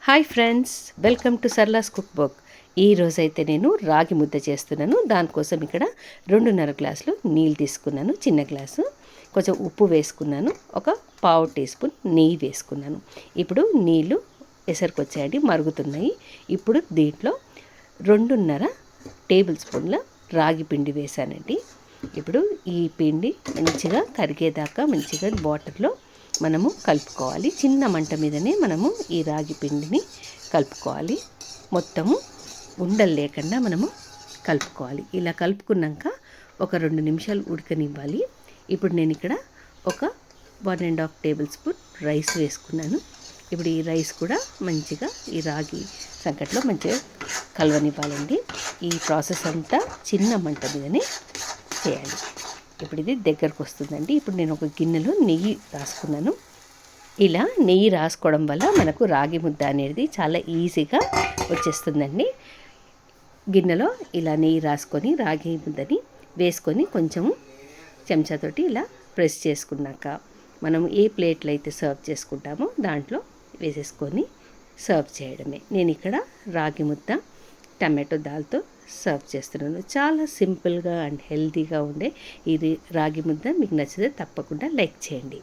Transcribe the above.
Hi friends, welcome to సర్లాస్ cook book. ఈరోజైతే నేను రాగి ముద్ద చేస్తున్నాను. దానికోసం ఇక్కడ 2.5 గ్లాసులు నీళ్ళు తీసుకున్నాను, చిన్న గ్లాసు. కొంచెం ఉప్పు వేసుకున్నాను, ఒక పావు టీ స్పూన్ నెయ్యి వేసుకున్నాను. ఇప్పుడు నీళ్ళు ఎసరుకొచ్చాయండి, మరుగుతున్నాయి. ఇప్పుడు దీంట్లో 2.5 టేబుల్ స్పూన్ల రాగి పిండి వేసానండి. ఇప్పుడు ఈ పిండి మంచిగా కరిగేదాకా మంచిగా వాటర్లో మనము కలుపుకోవాలి. చిన్న మంట మీదనే మనము ఈ రాగి పిండిని కలుపుకోవాలి. మొత్తము ఉండలు లేకుండా మనము కలుపుకోవాలి. ఇలా కలుపుకున్నాక ఒక 2 నిమిషాలు ఉడకనివ్వాలి. ఇప్పుడు నేను ఇక్కడ ఒక 1.5 టేబుల్ స్పూన్ రైస్ వేసుకున్నాను. ఇప్పుడు ఈ రైస్ కూడా మంచిగా ఈ రాగి సంకట్లో మంచిగా కలవనివ్వాలండి. ఈ ప్రాసెస్ అంతా చిన్న మంట మీదనే చేయాలి. ఇప్పుడు ఇది దగ్గరకు వస్తుందండి. ఇప్పుడు నేను ఒక గిన్నెలో నెయ్యి రాసుకున్నాను. ఇలా నెయ్యి రాసుకోవడం వల్ల మనకు రాగి ముద్ద అనేది చాలా ఈజీగా వచ్చేస్తుందండి. గిన్నెలో ఇలా నెయ్యి రాసుకొని రాగి ముద్దని వేసుకొని కొంచెము చెంచాతోటి ఇలా ప్రెస్ చేసుకున్నాక మనం ఏ ప్లేట్లో అయితే సర్వ్ చేసుకుంటామో దాంట్లో వేసేసుకొని సర్వ్ చేయడమే. నేను ఇక్కడ రాగి ముద్ద టమాటో దాల్తో సర్వ్ చేస్తున్నాను. చాలా సింపుల్గా అండ్ హెల్తీగా ఉండే ఇది రాగి ముద్ద మీకు నచ్చితే తప్పకుండా లైక్ చేయండి.